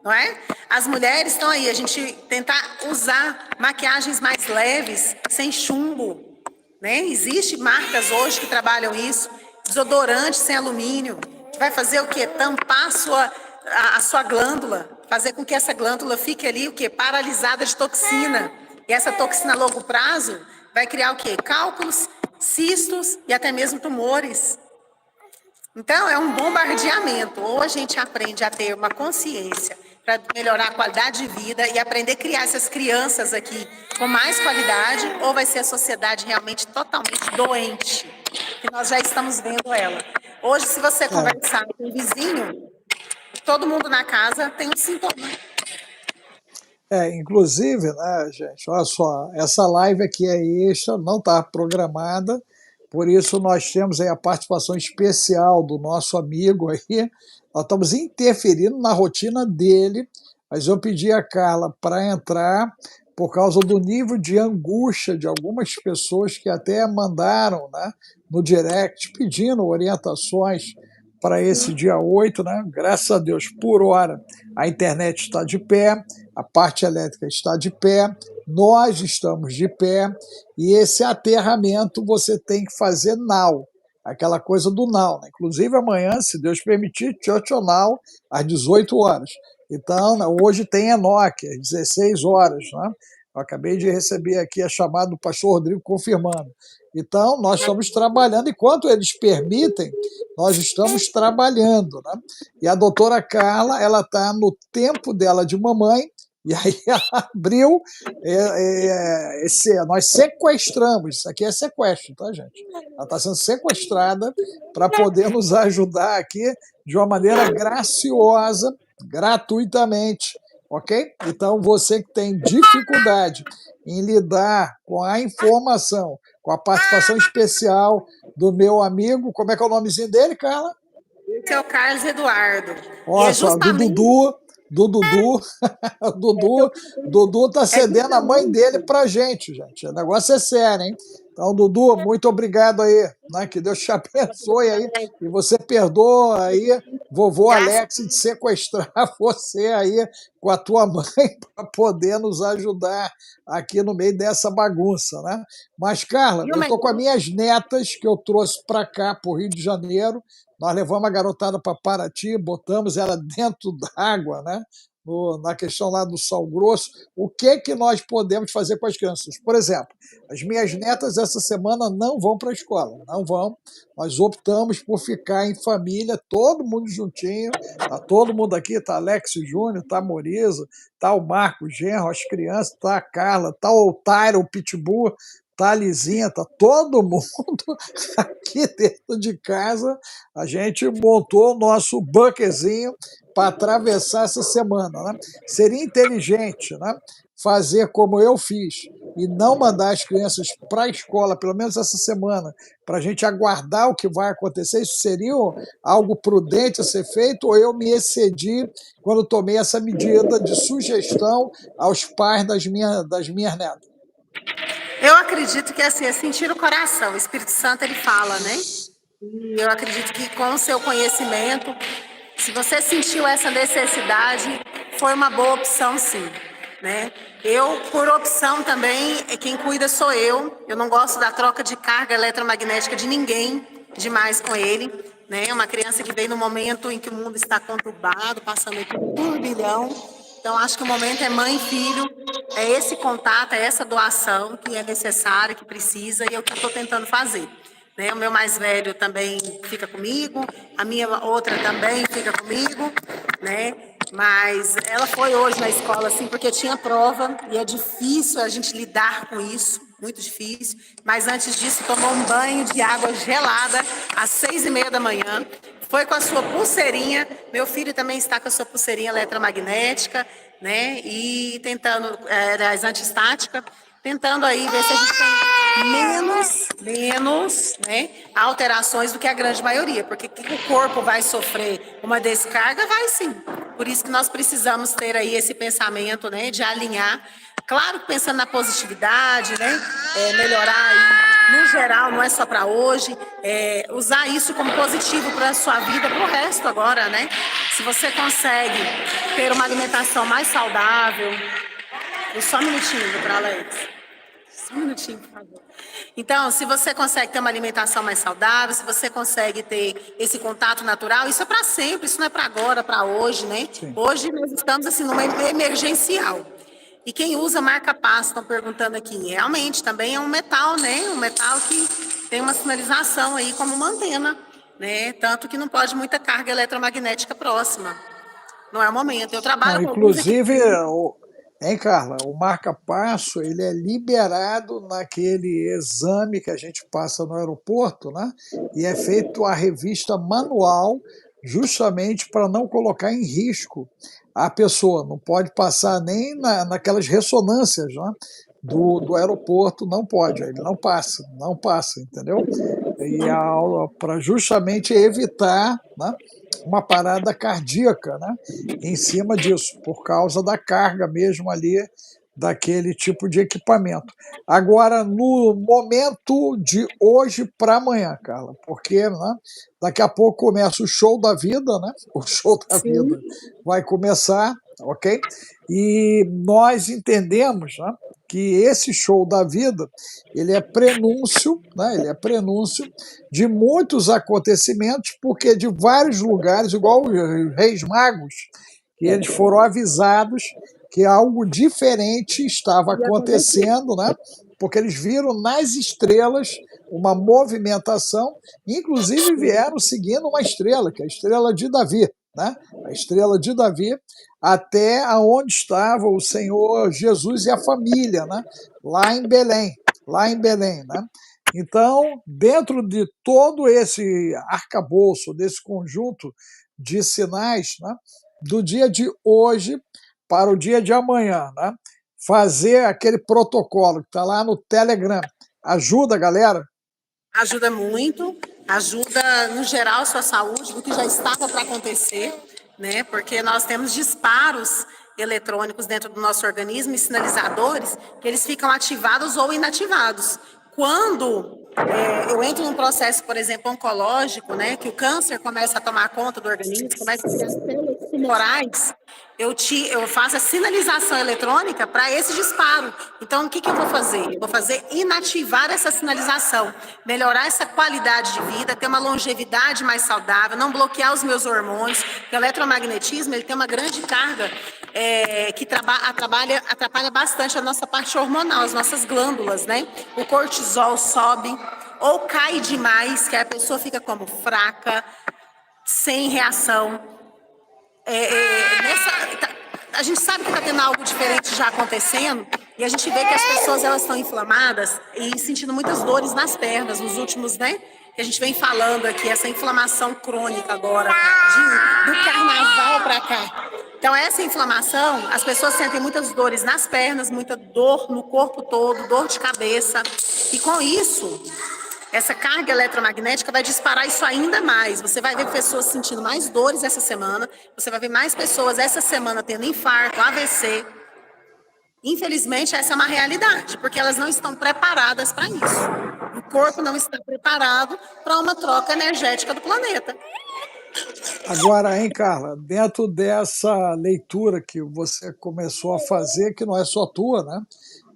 Speaker 2: não é? As mulheres estão aí, a gente tentar usar maquiagens mais leves, sem chumbo, né? Existem marcas hoje que trabalham isso, desodorante sem alumínio, que vai fazer o quê? Tampar a sua glândula, fazer com que essa glândula fique ali, o quê? Paralisada de toxina. E essa toxina a longo prazo vai criar o quê? Cálculos, cistos e até mesmo tumores. Então, é um bombardeamento. Ou a gente aprende a ter uma consciência para melhorar a qualidade de vida e aprender a criar essas crianças aqui com mais qualidade, ou vai ser a sociedade realmente totalmente doente, que nós já estamos vendo ela. Hoje, se você conversar com o vizinho, todo mundo na casa tem um sintoma.
Speaker 1: Inclusive, né, gente, olha só, essa live aqui é extra, não está programada, por isso nós temos aí a participação especial do nosso amigo aí. Nós estamos interferindo na rotina dele, mas eu pedi a Carla para entrar por causa do nível de angústia de algumas pessoas que até mandaram, né, no direct pedindo orientações para esse dia 8, né? Graças a Deus, por hora, a internet está de pé, a parte elétrica está de pé, nós estamos de pé, e esse aterramento você tem que fazer now, aquela coisa do now, né? Inclusive amanhã, se Deus permitir, now, às 18 horas. Então, né, hoje tem Enoque, às 16 horas, né? Eu acabei de receber aqui a chamada do pastor Rodrigo confirmando. Então, nós estamos trabalhando, enquanto eles permitem, nós estamos trabalhando, né? E a doutora Carla, ela está no tempo dela de mamãe, e aí ela abriu, nós sequestramos, isso aqui é sequestro, tá, gente? Ela está sendo sequestrada para poder nos ajudar aqui de uma maneira graciosa, gratuitamente, ok? Então, você que tem dificuldade em lidar com a informação, com a participação especial do meu amigo, como é que é o nomezinho dele, Carla?
Speaker 2: Esse é o Carlos Eduardo. E
Speaker 1: Olha
Speaker 2: é
Speaker 1: só, do
Speaker 2: justamente.
Speaker 1: Dudu, do Dudu, Dudu tá
Speaker 2: É
Speaker 1: cedendo a mãe dele pra gente. O negócio é sério, hein? Então, Dudu, muito obrigado aí, né? Que Deus te abençoe aí e você perdoa aí vovô
Speaker 2: Graças
Speaker 1: Alex de sequestrar você aí com a tua mãe para poder nos ajudar aqui no meio dessa bagunça, né? Mas, Carla,
Speaker 2: e o
Speaker 1: eu tô com as
Speaker 2: melhor.
Speaker 1: minhas netas que eu trouxe para cá, para o Rio de Janeiro. Nós levamos a garotada para Paraty, botamos ela dentro d'água, né? Na questão lá do sal grosso, o que nós podemos fazer com as crianças? Por exemplo, as minhas netas essa semana não vão para a escola, não vão. Nós optamos por ficar em família, todo mundo juntinho, tá todo mundo aqui, tá Alex Júnior, tá Moriza, tá o Marco Genro, as crianças, tá a Carla, tá o Tyro, o Pitbull, tá a Lizinha, tá todo mundo aqui dentro de casa. A gente montou o nosso bunkerzinho para atravessar essa semana, né? Seria inteligente, né? Fazer como eu fiz e não mandar as crianças para a escola, pelo menos essa semana, para a gente aguardar o que vai acontecer. Isso seria algo prudente a ser feito ou eu me excedi quando tomei essa medida de sugestão aos pais das minhas netas?
Speaker 2: Eu acredito que assim, é sentir o coração. O Espírito Santo ele fala, né? E eu acredito que com o seu conhecimento, se você sentiu essa necessidade, foi uma boa opção, sim, né? Eu, por opção também, quem cuida sou eu. Eu não gosto da troca de carga eletromagnética de ninguém demais com ele, né? Uma criança que veio no momento em que o mundo está conturbado, passando por um turbilhão. Então, acho que o momento é mãe e filho, é esse contato, é essa doação que é necessária, que precisa, e é o que eu estou tentando fazer. Né? O meu mais velho também fica comigo, a minha outra também fica comigo, né? Mas ela foi hoje na escola, assim, porque tinha prova, e é difícil a gente lidar com isso, muito difícil. Mas antes disso, tomou um banho de água gelada às 6h30 da manhã. Foi com a sua pulseirinha. Meu filho também está com a sua pulseirinha eletromagnética, né? E tentando, antiestática, tentando aí ver se a gente tem menos, né, alterações do que a grande maioria, porque que o corpo vai sofrer uma descarga, vai sim. Por isso que nós precisamos ter aí esse pensamento, né, de alinhar. Claro que pensando na positividade, né, melhorar aí, no geral, não é só para hoje, usar isso como positivo para a sua vida, para o resto agora, né? Se você consegue ter uma alimentação mais saudável, só um minutinho para Alex. Só um minutinho, por favor. Então, se você consegue ter uma alimentação mais saudável, se você consegue ter esse contato natural, isso é para sempre, isso não é para agora, para hoje, né?
Speaker 1: Sim.
Speaker 2: Hoje nós estamos assim numa emergencial. E quem usa marca-passo, estão perguntando aqui, realmente também é um metal, né? Um metal que tem uma sinalização aí como uma antena, né? Tanto que não pode muita carga eletromagnética próxima. Não é o momento. Eu
Speaker 1: Não,
Speaker 2: trabalho com alguns
Speaker 1: inclusive,
Speaker 2: equipamentos.
Speaker 1: hein, Carla, o marca-passo ele é liberado naquele exame que a gente passa no aeroporto, né? E é feito a revista manual, justamente para não colocar em risco a pessoa. Não pode passar nem naquelas ressonâncias, né? Do aeroporto, não pode, ele não passa, entendeu? E para justamente evitar, né, uma parada cardíaca, né, em cima disso, por causa da carga mesmo ali daquele tipo de equipamento. Agora, no momento de hoje para amanhã, Carla, porque, né, daqui a pouco começa o show da vida, né? O show da
Speaker 2: Sim.
Speaker 1: vida vai começar, ok? E nós entendemos, né, que esse show da vida ele é prenúncio, né? Ele é prenúncio de muitos acontecimentos, porque de vários lugares, igual os Reis Magos, que eles foram avisados que algo diferente estava acontecendo, né? Porque eles viram nas estrelas uma movimentação, inclusive vieram seguindo uma estrela, que é a estrela de Davi, né? A estrela de Davi, até aonde estava o Senhor Jesus e a família, né? Lá em Belém, né? Então, dentro de todo esse arcabouço, desse conjunto de sinais, né? Do dia de hoje para o dia de amanhã, né? Fazer aquele protocolo que está lá no Telegram, ajuda a galera?
Speaker 2: Ajuda muito, ajuda no geral a sua saúde, do que já estava para acontecer, né? Porque nós temos disparos eletrônicos dentro do nosso organismo e sinalizadores que eles ficam ativados ou inativados. Quando eu entro num processo, por exemplo, oncológico, né, que o câncer começa a tomar conta do organismo, começa a ter as células tumorais, eu faço a sinalização eletrônica para esse disparo. Então, o que eu vou fazer? Eu vou fazer inativar essa sinalização, melhorar essa qualidade de vida, ter uma longevidade mais saudável, não bloquear os meus hormônios, porque o eletromagnetismo ele tem uma grande carga que atrapalha bastante a nossa parte hormonal, as nossas glândulas, né? O cortisol sobe ou cai demais, que a pessoa fica como fraca, sem reação. A gente sabe que está tendo algo diferente já acontecendo e a gente vê que as pessoas elas estão inflamadas e sentindo muitas dores nas pernas nos últimos, né? Que a gente vem falando aqui, essa inflamação crônica agora, do carnaval para cá. Então, essa inflamação, as pessoas sentem muitas dores nas pernas, muita dor no corpo todo, dor de cabeça. E com isso, essa carga eletromagnética vai disparar isso ainda mais. Você vai ver pessoas sentindo mais dores essa semana, você vai ver mais pessoas essa semana tendo infarto, AVC. Infelizmente, essa é uma realidade, porque elas não estão preparadas para isso. O corpo não está preparado para uma troca energética do planeta.
Speaker 1: Agora, hein, Carla, dentro dessa leitura que você começou a fazer, que não é só tua, né?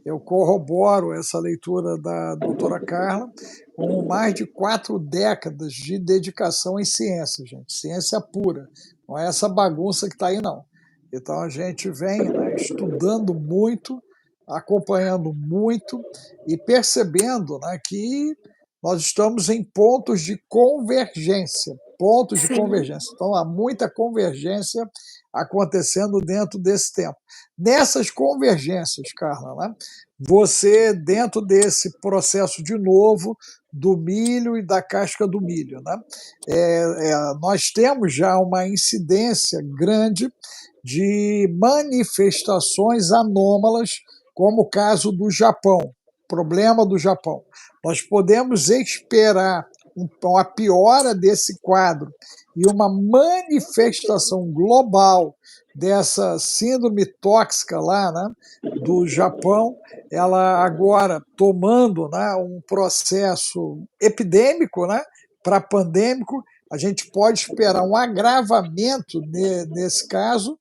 Speaker 1: Eu corroboro essa leitura da doutora Carla com mais de 4 décadas de dedicação em ciência, gente. Ciência pura. Não é essa bagunça que está aí, não. Então a gente vem, né, estudando muito, acompanhando muito e percebendo, né, que nós estamos em pontos de convergência. Pontos de convergência. Então há muita convergência acontecendo dentro desse tempo. Nessas convergências, Carla, né, você, dentro desse processo de novo do milho e da casca do milho, né, nós temos já uma incidência grande de manifestações anômalas, como o caso do Japão, problema do Japão. Nós podemos esperar uma piora desse quadro e uma manifestação global dessa síndrome tóxica lá, né, do Japão, ela agora tomando, né, um processo epidêmico, né, para pandêmico. A gente pode esperar um agravamento nesse caso,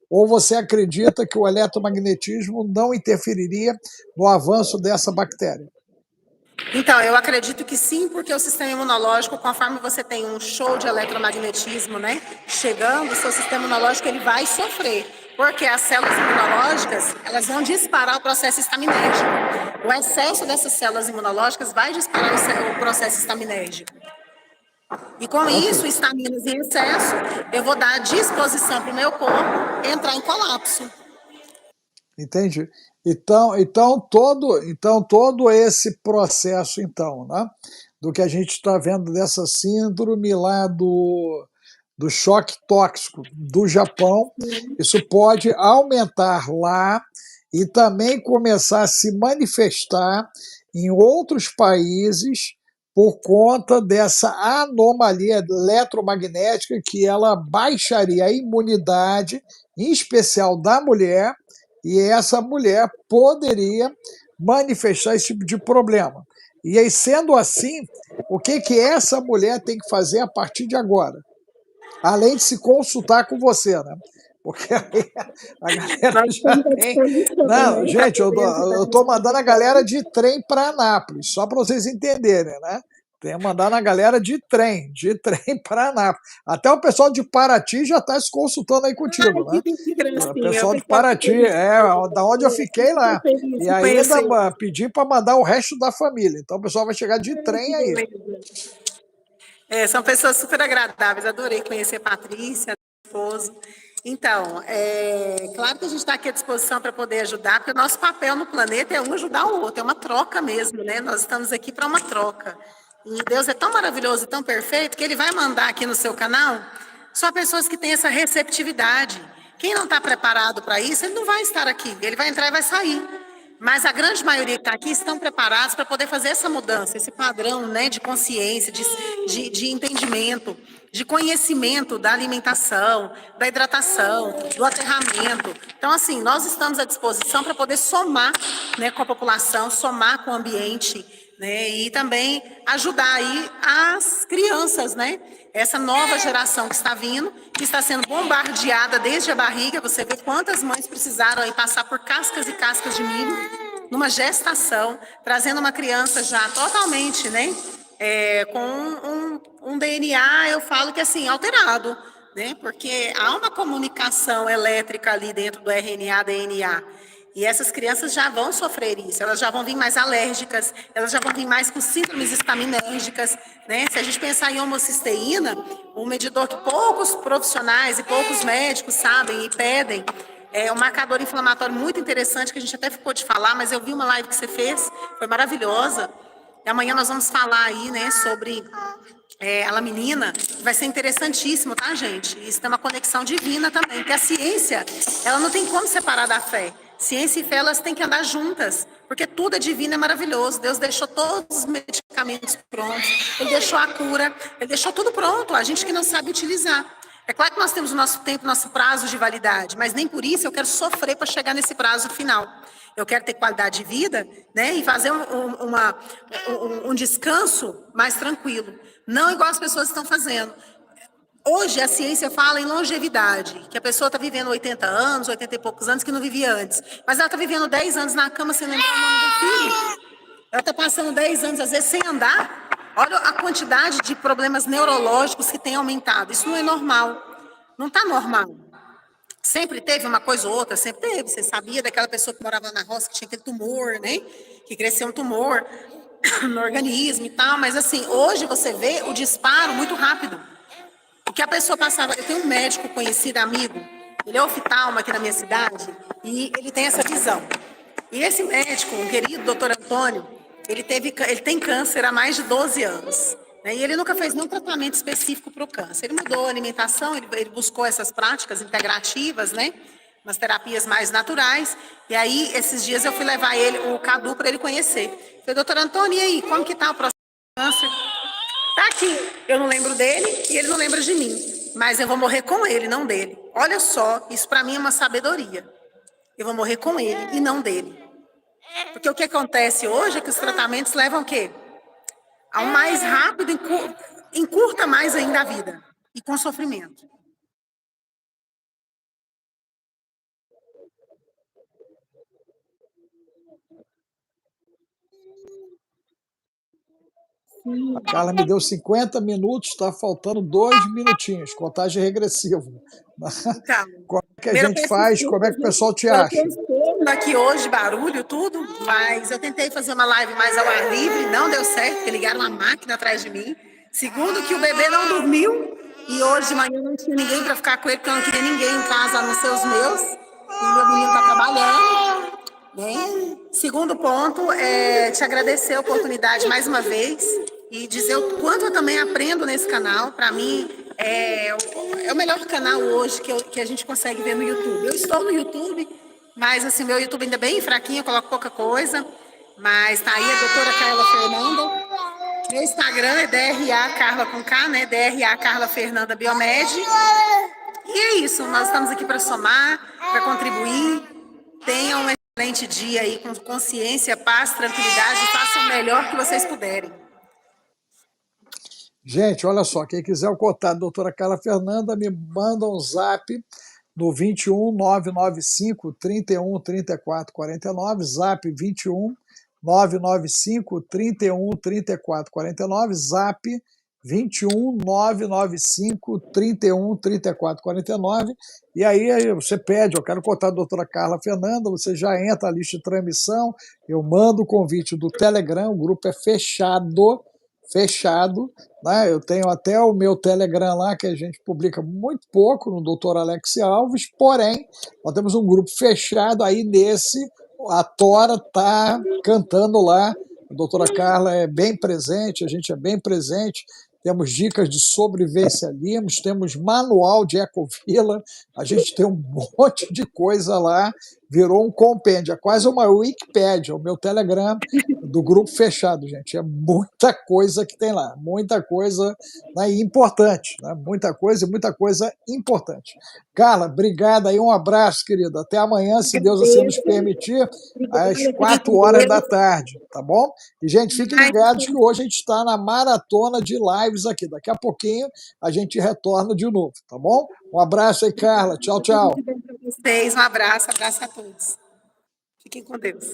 Speaker 1: ou você acredita que o eletromagnetismo não interferiria no avanço dessa bactéria?
Speaker 2: Então, eu acredito que sim, porque o sistema imunológico, conforme você tem um show de eletromagnetismo, né, chegando, o seu sistema imunológico ele vai sofrer, porque as células imunológicas, elas vão disparar o processo estaminérgico. O excesso dessas células imunológicas vai disparar o processo estaminérgico. E com isso, estaminas em excesso, eu vou dar disposição para o meu corpo entrar em colapso.
Speaker 1: Entendi. Então todo esse processo, então, né, do que a gente está vendo dessa síndrome lá do choque tóxico do Japão, isso pode aumentar lá e também começar a se manifestar em outros países por conta dessa anomalia eletromagnética que ela baixaria a imunidade, em especial da mulher, e essa mulher poderia manifestar esse tipo de problema. E aí, sendo assim, o que essa mulher tem que fazer a partir de agora? Além de se consultar com você, né? Porque aí a galera já tem. Não, gente, eu estou mandando a galera de trem para Anápolis, só para vocês entenderem, né? Tem que mandar na galera de trem para Anápolis. Até o pessoal de Paraty já está se consultando aí contigo, né?
Speaker 2: Que
Speaker 1: O
Speaker 2: gracinha. O
Speaker 1: pessoal de
Speaker 2: pessoal fica
Speaker 1: Paraty,
Speaker 2: feliz.
Speaker 1: da onde eu fiquei
Speaker 2: Fica
Speaker 1: lá.
Speaker 2: feliz
Speaker 1: E
Speaker 2: de
Speaker 1: ainda
Speaker 2: conhecer.
Speaker 1: pedi para mandar o resto da família. Então o pessoal vai chegar de
Speaker 2: Que
Speaker 1: trem aí.
Speaker 2: beleza. São pessoas super agradáveis, adorei conhecer a Patrícia, esposo. Então, claro que a gente está aqui à disposição para poder ajudar, porque o nosso papel no planeta é um ajudar o outro, é uma troca mesmo, né? Nós estamos aqui para uma troca. E Deus é tão maravilhoso e tão perfeito que Ele vai mandar aqui no seu canal só pessoas que têm essa receptividade. Quem não está preparado para isso, ele não vai estar aqui, ele vai entrar e vai sair. Mas a grande maioria que está aqui estão preparados para poder fazer essa mudança, esse padrão, né, de consciência, de entendimento, de conhecimento da alimentação, da hidratação, do aterramento. Então, assim, nós estamos à disposição para poder somar, né, com a população, somar com o ambiente, né, e também ajudar aí as crianças, né? Essa nova geração que está vindo, que está sendo bombardeada desde a barriga. Você vê quantas mães precisaram aí passar por cascas e cascas de milho numa gestação, trazendo uma criança já totalmente, né, com um DNA, eu falo que assim, alterado, né, porque há uma comunicação elétrica ali dentro do RNA, DNA. E essas crianças já vão sofrer isso, elas já vão vir mais alérgicas, elas já vão vir mais com síndromes estaminérgicas, né? Se a gente pensar em homocisteína, um medidor que poucos profissionais e poucos médicos sabem e pedem, é um marcador inflamatório muito interessante, que a gente até ficou de falar, mas eu vi uma live que você fez, foi maravilhosa. E amanhã nós vamos falar aí, né, sobre a laminina, vai ser interessantíssimo, tá, gente? Isso tem uma conexão divina também, porque a ciência, ela não tem como separar da fé. Ciência e fé, elas têm que andar juntas, porque tudo é divino, é maravilhoso. Deus deixou todos os medicamentos prontos, Ele deixou a cura, Ele deixou tudo pronto, a gente que não sabe utilizar. É claro que nós temos o nosso tempo, nosso prazo de validade, mas nem por isso eu quero sofrer para chegar nesse prazo final. Eu quero ter qualidade de vida, né, e fazer um descanso mais tranquilo. Não igual as pessoas estão fazendo. Hoje a ciência fala em longevidade, que a pessoa está vivendo 80 anos, 80 e poucos anos, que não vivia antes. Mas ela está vivendo 10 anos na cama sem lembrar o nome do filho. Ela está passando 10 anos, às vezes, sem andar. Olha a quantidade de problemas neurológicos que tem aumentado. Isso não é normal. Não está normal. Sempre teve uma coisa ou outra, sempre teve. Você sabia daquela pessoa que morava na roça, que tinha aquele tumor, né? Que cresceu um tumor no organismo e tal. Mas, assim, hoje você vê o disparo muito rápido. O que a pessoa passava... Eu tenho um médico conhecido, amigo, ele é oftalmo aqui na minha cidade, e ele tem essa visão. E esse médico, um querido doutor Antônio, ele tem câncer há mais de 12 anos. Né? E ele nunca fez nenhum tratamento específico para o câncer. Ele mudou a alimentação, ele buscou essas práticas integrativas, né? Umas terapias mais naturais. E aí, esses dias, eu fui levar ele, o Cadu, para ele conhecer. Falei, doutor Antônio, e aí, como que está o processo do câncer? Tá aqui. Eu não lembro dele e ele não lembra de mim. Mas eu vou morrer com ele, não dele. Olha só, isso para mim é uma sabedoria. Eu vou morrer com ele e não dele. Porque o que acontece hoje é que os tratamentos levam o quê? A um mais rápido, encurta mais ainda a vida. E com sofrimento.
Speaker 1: A Carla me deu 50 minutos, está faltando 2 minutinhos, contagem regressiva.
Speaker 2: Então,
Speaker 1: Como é que a gente faz? Como é que o pessoal te acha?
Speaker 2: Aqui hoje, barulho, tudo, mas eu tentei fazer uma live mais ao ar livre, não deu certo, porque ligaram uma máquina atrás de mim. Segundo, que o bebê não dormiu, e hoje de manhã não tinha ninguém para ficar com ele, porque eu não queria ninguém em casa, a não ser os meus, e meu menino está trabalhando. Né? Segundo ponto, te agradecer a oportunidade mais uma vez, e dizer o quanto eu também aprendo nesse canal. Para mim, é o melhor canal hoje que a gente consegue ver no YouTube. Eu estou no YouTube, mas assim, meu YouTube ainda é bem fraquinho, eu coloco pouca coisa. Mas tá aí a doutora Carla Fernanda. Meu Instagram é DRA Carla com K, né? DRA Carla Fernanda Biomed. E é isso, nós estamos aqui para somar, para contribuir. Tenham um excelente dia aí, com consciência, paz, tranquilidade, e façam o melhor que vocês puderem.
Speaker 1: Gente, olha só, quem quiser o contato da doutora Carla Fernanda, me manda um zap no 21 995 31 34 49, zap 21 995 31 34 49, Zap 21 995 31 34 49. E aí você pede, eu quero contar a doutora Carla Fernanda, você já entra na lista de transmissão, eu mando o convite do Telegram, o grupo é fechado, né? Eu tenho até o meu Telegram lá, que a gente publica muito pouco, no Dr. Alex Alves, porém, nós temos um grupo fechado, aí nesse, a Tora está cantando lá, a doutora Carla é bem presente, a gente é bem presente, temos dicas de sobrevivencialismo, temos manual de Ecovila, a gente tem um monte de coisa lá, virou um compêndio, é quase uma Wikipédia, o meu Telegram do grupo fechado, gente. É muita coisa que tem lá, muita coisa, né, importante, né? Muita coisa e muita coisa importante. Carla, obrigada aí, um abraço, querida. Até amanhã, se Deus assim nos permitir, às 4 horas da tarde, tá bom? E, gente, fiquem ligados que hoje a gente está na maratona de lives aqui. Daqui a pouquinho a gente retorna de novo, tá bom? Um abraço aí, Carla. Tchau, tchau.
Speaker 2: Tudo de bom para vocês. Um abraço a todos. Fiquem com Deus.